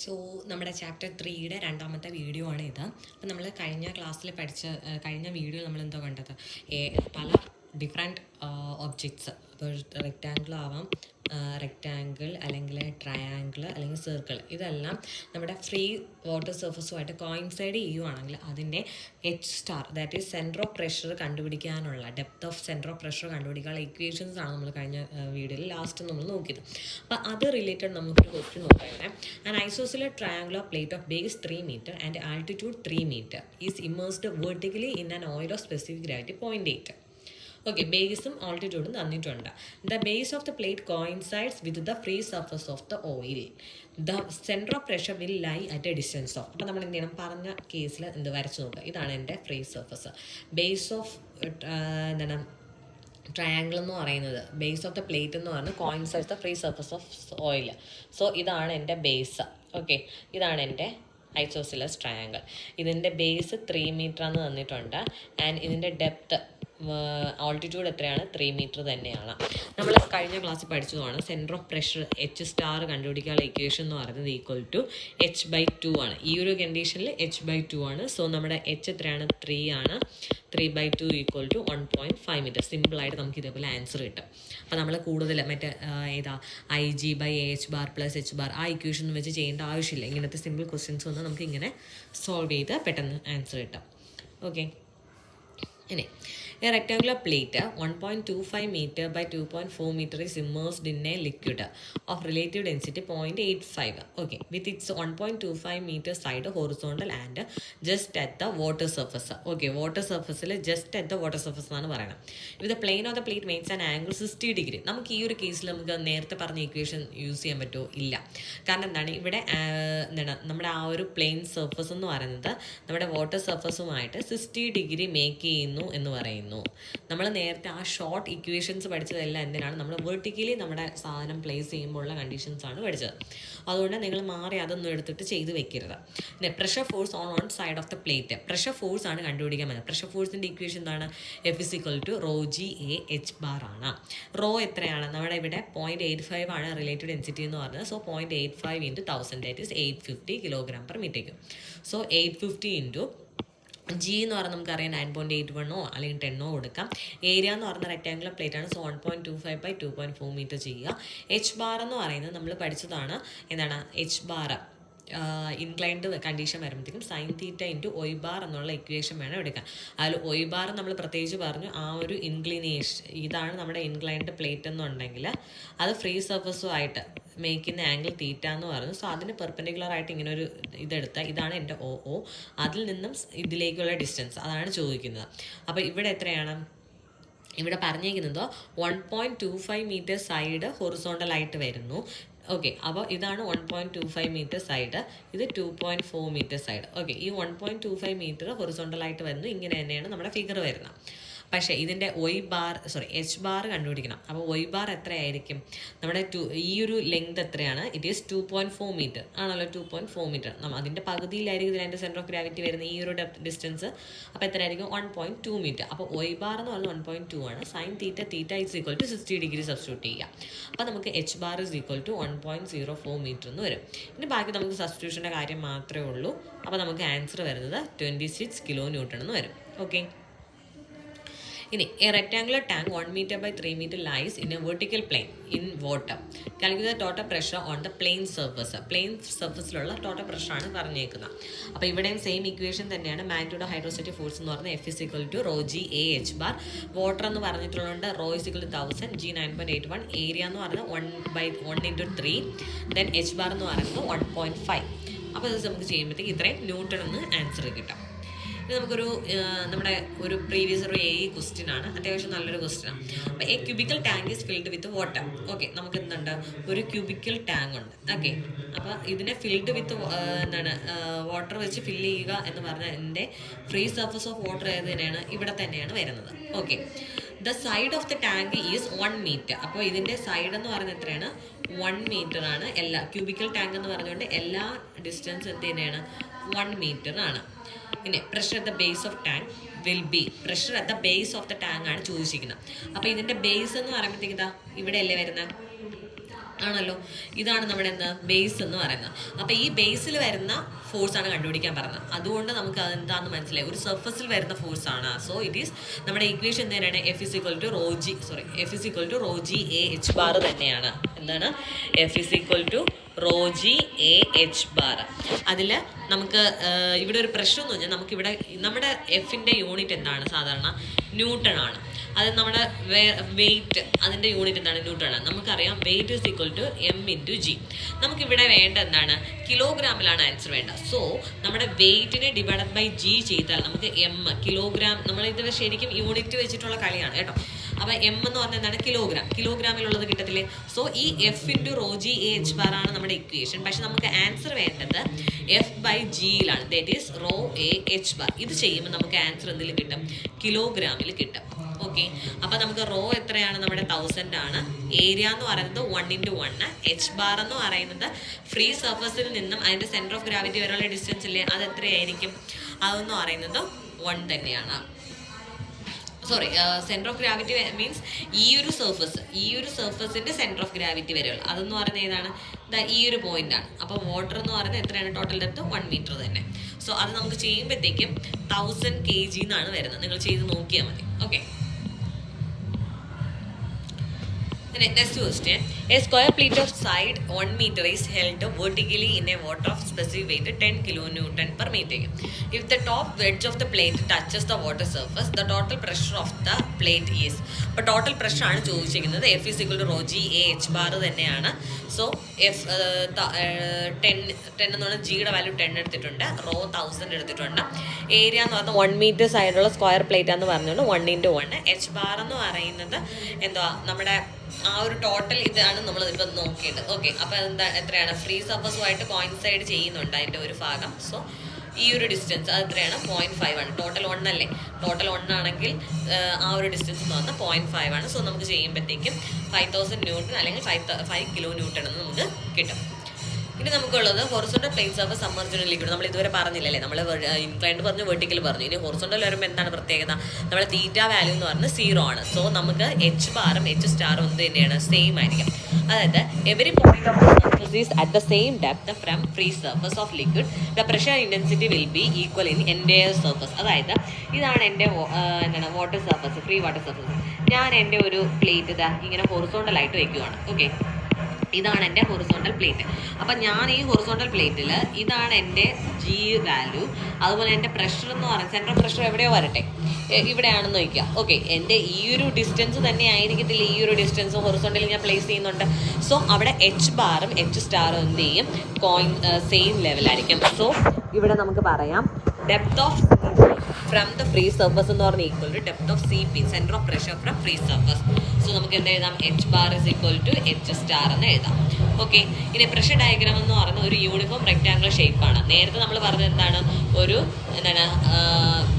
So നമ്മുടെ chapter 3യുടെ രണ്ടാമത്തെ video ആണ് ഇത്. അപ്പോൾ നമ്മൾ കഴിഞ്ഞ ക്ലാസ്സിൽ കഴിഞ്ഞ വീഡിയോ നമ്മൾ എന്തോ കണ്ടത്, പല ഡിഫറെൻറ്റ് ഒബ്ജക്ട്സ്, ഇപ്പോൾ റെക്റ്റാങ്കിൾ ആവാം, റെക്റ്റാങ്കിൾ അല്ലെങ്കിൽ ട്രയാങ്കിൾ അല്ലെങ്കിൽ സർക്കിൾ, ഇതെല്ലാം നമ്മുടെ ഫ്രീ വാട്ടർ സർഫസുമായിട്ട് കോയിൻസൈഡ് ചെയ്യുവാണെങ്കിൽ അതിൻ്റെ H star, that is centre of pressure കണ്ടുപിടിക്കാനുള്ള, depth of centre of pressure കണ്ടുപിടിക്കാനുള്ള ഇക്വേഷൻസ് ആണ് നമ്മൾ കഴിഞ്ഞ വീഡിയോയിൽ ലാസ്റ്റ് നമ്മൾ നോക്കിയത്. അപ്പോൾ അത് റിലേറ്റഡ് നമുക്കൊരു ക്വസ്റ്റ്യൻ നോക്കാം. An isosceles triangular plate of base 3 meter and altitude 3 meter is immersed vertically in an oil of specific gravity 0.8. Okay, ബേസും ആൾട്ടിറ്റ്യൂഡും തന്നിട്ടുണ്ട്. The base of the plate coincides with the free surface of the oil. The centre of pressure will lie at a distance of. അപ്പോൾ നമ്മൾ എന്ത് ചെയ്യണം, പറഞ്ഞ കേസിൽ എന്ത് വരച്ച് നോക്കുക. ഇതാണ് എൻ്റെ ഫ്രീ സർഫസ്. ബേസ് ഓഫ് എന്താണ് ട്രയാങ്കിൾ എന്ന് പറയുന്നത്, ബേസ് ഓഫ് ദ പ്ലേറ്റ് എന്ന് പറയുന്നത് coincides the free surface of oil. So ഇതാണ് എൻ്റെ ബേസ്. ഓക്കെ, ഇതാണ് എൻ്റെ ഐസോസിലസ് ട്രയാങ്കിൾ. ഇതിൻ്റെ ബേസ് 3 മീറ്റർ എന്ന് തന്നിട്ടുണ്ട്. ആൻഡ് ഇതിൻ്റെ ഡെപ്ത് ആൾട്ടിറ്റ്യൂഡ് എത്രയാണ്? 3 മീറ്റർ തന്നെയാണ്. നമ്മൾ കഴിഞ്ഞ ക്ലാസ്സിൽ പഠിച്ചതാണ് centre of pressure H star കണ്ടുപിടിക്കാനുള്ള ഇക്വേഷൻ എന്ന് പറയുന്നത് =H/2 ആണ്. ഈ ഒരു കണ്ടീഷനിൽ H/2 ആണ്. സോ നമ്മുടെ H എത്രയാണ്? 3 ആണ്. 3/2 = 1.5 മീറ്റർ. സിമ്പിളായിട്ട് നമുക്ക് ഇതേപോലെ ആൻസർ കിട്ടും. അപ്പോൾ നമ്മൾ കൂടുതൽ മറ്റേ IG/AH ബാർ + H ബാർ ആ ഇക്വേഷൻ വെച്ച് ചെയ്യേണ്ട ആവശ്യമില്ല. ഇങ്ങനത്തെ സിമ്പിൾ ക്വസ്റ്റ്യൻസ് വന്നാൽ നമുക്ക് ഇങ്ങനെ സോൾവ് ചെയ്ത് പെട്ടെന്ന് ആൻസർ കിട്ടും. ഓക്കെ, ഇനി a rectangular plate 1.25 meter by 2.4 meter is immersed in a liquid of relative density 0.85. Okay, with its 1.25 meter side horizontal and just at the water surface. Okay, water surface just at the water surface എന്നാണ് പറയുന്നത്. If the plane of the plate makes an angle 60 degree, നമുക്ക് ഈ ഒരു കേസിൽ നമുക്ക് നേരത്തെ പറഞ്ഞ equation use ചെയ്യാൻ പറ്റുമോ? ഇല്ല. കാരണം എന്താണ്, ഇവിടെ നമ്മുടെ ആ ഒരു പ്ലെയിൻ സർഫസ് എന്ന് പറയുന്നത് നമ്മുടെ വാട്ടർ സർഫസുമായിട്ട് 60 ഡിഗ്രി മേക്ക് ചെയ്യുന്നു എന്ന് പറയുന്നു. നമ്മൾ നേരത്തെ ആ ഷോർട്ട് ഇക്വേഷൻസ് പഠിച്ചതെല്ലാം എന്തിനാണ്, നമ്മൾ വെർട്ടിക്കലി നമ്മുടെ സാധനം പ്ലേസ് ചെയ്യുമ്പോഴുള്ള കണ്ടീഷൻസ് ആണ് പഠിച്ചത്. അതുകൊണ്ട് നിങ്ങൾ മാറി അതൊന്നും എടുത്തിട്ട് ചെയ്ത് വെക്കരുത്. പിന്നെ pressure force on one side of the plate. Pressure force ആണ് കണ്ടുപിടിക്കാൻ പറ്റുന്നത്. പ്രഷർ ഫോഴ്സിൻ്റെ ഇക്വേഷൻ എന്താണ്? F = ρg/H ബാർ ആണ്. റോ എത്രയാണ്? നമ്മുടെ ഇവിടെ 0.85 ആണ് റിലേറ്റീവ് ഡെൻസിറ്റി എന്ന് പറഞ്ഞത്. So 0.85 × 1000, that is 850 kg/m. So 850 × G എന്ന് പറഞ്ഞാൽ നമുക്കറിയാം 9.81 അല്ലെങ്കിൽ 10 കൊടുക്കാം. ഏരിയ എന്ന് പറഞ്ഞാൽ റെക്റ്റാങ്കുലർ പ്ലേറ്റ് ആണ്. സോ 1.25/2.4 മീറ്റർ ചെയ്യുക. H ബാർ എന്ന് പറയുന്നത് നമ്മൾ പഠിച്ചതാണ്. എന്താണ് H ബാർ? ഇൻക്ലൈൻഡ് കണ്ടീഷൻ വരുമ്പോഴത്തേക്കും sin θ × Y ബാർ എന്നുള്ള ഇക്വേഷൻ വേണം എടുക്കാൻ. അതിൽ Y ബാർ നമ്മൾ പ്രത്യേകിച്ച് പറഞ്ഞു, ആ ഒരു ഇൻക്ലിനേഷൻ, ഇതാണ് നമ്മുടെ ഇൻക്ലൈൻഡ് പ്ലേറ്റ് എന്നുണ്ടെങ്കിൽ അത് ഫ്രീ സർഫസുമായിട്ട് മേക്ക് ചെയ്യുന്ന ആംഗിൾ തീറ്റ എന്ന് പറഞ്ഞു. സോ അതിന് പെർപെൻഡിക്കുലർ ആയിട്ട് ഇങ്ങനെ ഒരു ഇതെടുത്താൽ ഇതാണ് എൻ്റെ OO. അതിൽ നിന്നും ഇതിലേക്കുള്ള ഡിസ്റ്റൻസ് അതാണ് ചോദിക്കുന്നത്. അപ്പോൾ ഇവിടെ എത്രയാണ്? ഇവിടെ പറഞ്ഞേക്കുന്നത് 1.25 മീറ്റർ സൈഡ് ഹൊറിസോണ്ടലായിട്ട് വരുന്നു. ഓക്കെ, അപ്പോൾ ഇതാണ് 1.25 മീറ്റർ സൈഡ്, ഇത് 2.4 മീറ്റർ സൈഡ്. ഓക്കെ, ഈ 1.25 മീറ്റർ ഹൊറിസോണ്ടലായിട്ട് വരുന്നു. ഇങ്ങനെ തന്നെയാണ് നമ്മുടെ ഫിഗർ വരുന്നത്. പക്ഷേ ഇതിൻ്റെ H ബാർ കണ്ടുപിടിക്കണം. അപ്പോൾ Y ബാർ എത്രയായിരിക്കും? നമ്മുടെ ഈ ഒരു ലെങ്ത് എത്രയാണ്? ഇറ്റ് ഈസ് 2.4 മീറ്റർ ആണല്ലോ. 2.4 മീറ്റർ. അതിൻ്റെ പകുതിയിലായിരിക്കും ഇതിൻ്റെ സെൻറ്റർ ഓഫ് ഗ്രാവിറ്റി വരുന്ന ഈ ഒരു ഡിസ്റ്റൻസ്. അപ്പോൾ എത്രയായിരിക്കും? 1.2 മീറ്റർ. അപ്പോൾ Y ബാർ എന്ന് പറഞ്ഞാൽ 1.2 ആണ്. sin θ = 60 ഡിഗ്രി സബ്സ്റ്റിറ്റ്യൂട്ട് ചെയ്യുക. അപ്പോൾ നമുക്ക് H ബാർ = 1.04 മീറ്റർ എന്ന് വരും. ഇനി ബാക്കി നമുക്ക് സബ്സ്റ്റിറ്റ്യൂഷൻ്റെ കാര്യം മാത്രമേ ഉള്ളൂ. അപ്പോൾ നമുക്ക് ആൻസർ വരുന്നത് 26 kN എന്ന് വരും. ഓക്കെ, ഇനി a rectangular tank 1 meter by 3 meter lies in a vertical plane in water. Calculate the total pressure on the plane surface. പ്ലെയിൻ സർഫസിലുള്ള ടോട്ടൽ പ്രഷർ ആണ് പറഞ്ഞേക്കുന്നത്. അപ്പോൾ ഇവിടെയും സെയിം ഇക്വേഷൻ തന്നെയാണ്. മാഗ്നിറ്റ്യൂഡ് ഹൈഡ്രോസ്റ്റാറ്റിക് ഫോഴ്സ് എന്ന് പറഞ്ഞാൽ F = ρg/H ബാർ. വാട്ടർ എന്ന് പറഞ്ഞിട്ടുള്ളത് ρ = 1000, G 9.81, ഏരിയ എന്ന് പറഞ്ഞാൽ 1 × 3, ദെൻ H ബാർ എന്ന് പറയുന്നത് 1.5. അപ്പോൾ ഇത് നമുക്ക് ചെയ്യുമ്പോഴത്തേക്ക് ഇത്രയും ന്യൂട്ടൺ എന്ന് ആൻസർ കിട്ടും. ഇത് നമുക്കൊരു നമ്മുടെ ഒരു പ്രീവിയസ് ഒരു AE ക്വസ്റ്റ്യൻ ആണ്. അത്യാവശ്യം നല്ലൊരു ക്വസ്റ്റ്യൻ ആണ്. അപ്പോൾ A cubical tank is filled with water. Okay, നമുക്ക് എന്തുണ്ട്? ഒരു ക്യൂബിക്കൽ ടാങ്ക് ഉണ്ട്. ഓക്കെ, അപ്പോൾ ഇതിനെ ഫിൽഡ് വിത്ത് വാട്ടർ വെച്ച് ഫില്ല് ചെയ്യുക എന്ന് പറഞ്ഞാൽ എൻ്റെ ഫ്രീ സർഫസ് ഓഫ് വാട്ടർ ഏത് തന്നെയാണ്? ഇവിടെ തന്നെയാണ് വരുന്നത്. Okay, the side of the tank is 1 metre. അപ്പോൾ ഇതിൻ്റെ സൈഡ് എന്ന് പറയുന്നത് എത്രയാണ്? 1 മീറ്റർ ആണ്. എല്ലാ ക്യൂബിക്കൽ ടാങ്ക് എന്ന് പറഞ്ഞുകൊണ്ട് എല്ലാ ഡിസ്റ്റൻസ് എന്ത് തന്നെയാണ്? 1 മീറ്റർ ആണ്. പിന്നെ pressure at the base of tank will be, pressure at the base of the tank ആണ് ചോദിച്ചിരിക്കുന്നത്. അപ്പോൾ ഇതിൻ്റെ ബേസ് എന്ന് പറയുമ്പോഴത്തേക്ക് ഇതാ ഇവിടെ അല്ലേ വരുന്നത്? ആണല്ലോ. ഇതാണ് നമ്മുടെ എന്താ ബേസ് എന്ന് പറയുന്നത്. അപ്പോൾ ഈ ബേസിൽ വരുന്ന ഫോഴ്സാണ് കണ്ടുപിടിക്കാൻ പറഞ്ഞത്. അതുകൊണ്ട് നമുക്ക് അതെന്താണെന്ന് മനസ്സിലായി. ഒരു സർഫസിൽ വരുന്ന ഫോഴ്സാണ്. സോ ഇറ്റ് ഈസ് നമ്മുടെ ഇക്വേഷൻ എന്താണ് F is equal to rho G A H bar തന്നെയാണ്. എന്താണ് F is equal to rho G A H bar. അതിൽ നമുക്ക് ഇവിടെ ഒരു പ്രശ്നം എന്ന് പറഞ്ഞാൽ നമുക്കിവിടെ നമ്മുടെ എഫിൻ്റെ യൂണിറ്റ് എന്താണ്? സാധാരണ ന്യൂട്ടൺ ആണ്. അത് നമ്മുടെ വെയിറ്റ് അതിൻ്റെ യൂണിറ്റ് എന്താണ്? ന്യൂട്ടൺ ആണ്. നമുക്കറിയാം weight is equal to M into G. നമുക്കിവിടെ വേണ്ട എന്താണ്? കിലോഗ്രാമിലാണ് ആൻസർ വേണ്ടത്. സോ നമ്മുടെ വെയിറ്റിനെ ഡിവൈഡഡ് ബൈ ജി ചെയ്താൽ നമുക്ക് എം കിലോഗ്രാം, നമ്മളിത് ശരിക്കും യൂണിറ്റ് വെച്ചിട്ടുള്ള കളിയാണ് കേട്ടോ. അപ്പോൾ എം എന്ന് പറഞ്ഞാൽ എന്താണ്? കിലോഗ്രാമിലുള്ളത് കിട്ടത്തില്ലേ? സോ ഈ F into rho G A H bar ആണ് നമ്മുടെ ഇക്വേഷൻ. പക്ഷെ നമുക്ക് ആൻസർ വേണ്ടത് എഫ് ബൈ ജിയിലാണ്. That is rho A H bar. ഇത് ചെയ്യുമ്പോൾ നമുക്ക് ആൻസർ എന്തിൽ കിട്ടും? കിലോഗ്രാമിൽ കിട്ടും. ഓക്കെ, അപ്പോൾ നമുക്ക് റോ എത്രയാണ്? നമ്മുടെ 1000 ആണ്. ഏരിയ എന്ന് പറയുന്നത് 1x1. എച്ച് ബാർ എന്ന് പറയുന്നത് ഫ്രീ സർഫസിൽ നിന്നും അതിൻ്റെ സെൻറ്റർ ഓഫ് ഗ്രാവിറ്റി വരെയുള്ള ഡിസ്റ്റൻസ് ഇല്ലേ, അത് എത്രയായിരിക്കും? അതെന്ന് പറയുന്നത് 1 തന്നെയാണ്. Sorry, centre of gravity means ഈ ഒരു സർഫസിൻ്റെ സെൻറ്റർ ഓഫ് ഗ്രാവിറ്റി വരെയുള്ള അതെന്ന് പറയുന്നത് ഏതാണ്? ഈ ഒരു പോയിൻ്റാണ്. അപ്പോൾ വാട്ടർ എന്ന് പറയുന്നത് എത്രയാണ്? ടോട്ടൽ ഡെപ്ത് 1 മീറ്റർ തന്നെ. സോ അത് നമുക്ക് ചെയ്യുമ്പോഴത്തേക്കും 1000 kg എന്നാണ് വരുന്നത്. നിങ്ങൾ ചെയ്ത് നോക്കിയാൽ മതി. Okay, next question. A square plate of side 1 meter is held vertically in a water of specific weight 10 kilonewton per meter. If the top edge of the plate touches the water surface, the total pressure of the plate is. അപ്പോൾ total pressure ആണ് ചോദിച്ചിരിക്കുന്നത്. F is equal to rho G A H bar തന്നെയാണ്. So F 10 എന്ന് പറഞ്ഞാൽ ജിയുടെ value 10 എടുത്തിട്ടുണ്ട്, raw 1000 എടുത്തിട്ടുണ്ട്. Area എന്ന് പറയുന്നത് 1 മീറ്റർ സൈഡുള്ള സ്ക്വയർ പ്ലേറ്റ് എന്ന് പറഞ്ഞുകൊണ്ട് 1x1. എച്ച് ബാർ എന്ന് പറയുന്നത് എന്തുവാ? നമ്മുടെ ആ ഒരു ടോട്ടൽ ഇതാണ് നമ്മൾ ഇപ്പം നോക്കിയത്. ഓക്കെ, അപ്പോൾ എത്രയാണ്? ഫ്രീ സർഫസുമായിട്ട് കോയിൻസൈഡ് ചെയ്യുന്നുണ്ട് അതിൻ്റെ ഒരു ഭാഗം. സോ ഈ ഒരു ഡിസ്റ്റൻസ് അത് എത്രയാണ്? 0.5 ആണ്. ടോട്ടൽ 1 അല്ലേ? ടോട്ടൽ 1 ആണെങ്കിൽ ആ ഒരു ഡിസ്റ്റൻസ് എന്ന് പറഞ്ഞാൽ 0.5 ആണ്. സോ നമുക്ക് ചെയ്യുമ്പോഴത്തേക്കും 5000 ന്യൂട്ടൺ അല്ലെങ്കിൽ 5 കിലോ ന്യൂട്ടൺ എന്ന് നമുക്ക് കിട്ടും. ഇനി നമുക്കുള്ളത് horizontal plane surface submerged liquid. നമ്മൾ ഇതുവരെ പറഞ്ഞില്ലല്ലേ? നമ്മൾ ഇൻക്ലൈൻഡ് പറഞ്ഞു, വെർട്ടിക്കൽ പറഞ്ഞു. ഇനി ഹൊറിസോണ്ടൽ വരുമ്പോൾ എന്താണ് പ്രത്യേകത? നമ്മുടെ തീറ്റ വാല്യൂ എന്ന് പറഞ്ഞാൽ 0 ആണ്. സോ നമുക്ക് എച്ച് ബാറും എച്ച് സ്റ്റാറും എന്ത് തന്നെയാണ്? സെയിം ആയിരിക്കും. അതായത് every point of the surface is at the same depth from free surface of liquid. The pressure intensity will be equal in entire surface. അതായത് ഇതാണ് എൻ്റെ എന്താണ് water surface, free water surface. ഞാൻ എൻ്റെ ഒരു പ്ലേറ്റ് ഇതാ ഇങ്ങനെ ഹൊറിസോണ്ടലായിട്ട് വയ്ക്കുവാണ്. ഓക്കെ, ഇതാണ് എൻ്റെ ഹൊറിസോണ്ടൽ പ്ലേറ്റ്. അപ്പം ഞാൻ ഈ ഹൊറിസോണ്ടൽ പ്ലേറ്റിൽ ഇതാണ് എൻ്റെ ജി വാല്യൂ. അതുപോലെ എൻ്റെ പ്രഷർ എന്ന് പറയുന്നത് സെൻട്രൽ പ്രഷർ എവിടെയോ വരട്ടെ, ഇവിടെയാണെന്ന് വയ്ക്കുക. ഓക്കെ, എൻ്റെ ഈ ഒരു ഡിസ്റ്റൻസ് തന്നെ ആയിരിക്കത്തില്ല ഈ ഒരു ഡിസ്റ്റൻസ് ഹൊറിസോണ്ടലിൽ ഞാൻ പ്ലേസ് ചെയ്യുന്നുണ്ട്. സോ അവിടെ എച്ച് ബാറും എച്ച് സ്റ്റാറും എന്ത് ചെയ്യും? സെയിം ലെവലായിരിക്കും. സോ ഇവിടെ നമുക്ക് പറയാം depth of from the free surface എന്ന് പറഞ്ഞാൽ equal to depth of C P, centre of pressure from free surface. So നമുക്ക് എന്ത് എഴുതാം? H bar is equal to H star എന്ന് എഴുതാം. ഓക്കെ, ഇനി പ്രഷർ ഡയഗ്രാം എന്ന് പറയുന്നത് ഒരു യൂണിഫോം റെക്ടാംഗുലർ ഷേപ്പാണ്. നേരത്തെ നമ്മൾ പറഞ്ഞത് എന്താണ്? ഒരു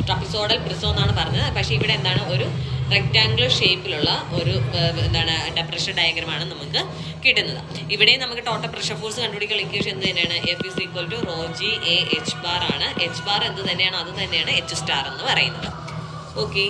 ട്രപ്പിസോഡൽ പ്രിസോ എന്നാണ് പറഞ്ഞത്. പക്ഷേ ഇവിടെ എന്താണ്? ഒരു റെക്ടാംഗുലർ ഷേപ്പിലുള്ള ഒരു പ്രഷർ ഡയഗ്രമാണ് നമുക്ക് കിട്ടുന്നത്. ഇവിടെയും നമുക്ക് ടോട്ടൽ പ്രഷർ ഫോഴ്സ് കണ്ടുപിടിക്കുന്ന ഇക്വേഷൻ എന്ത് തന്നെയാണ്? F is equal to rho G A H bar ആണ്. എച്ച് ബാർ എന്ത് തന്നെയാണ്? അത് തന്നെയാണ് എച്ച് സ്റ്റാർ എന്ന് പറയുന്നത്. ഓക്കെ.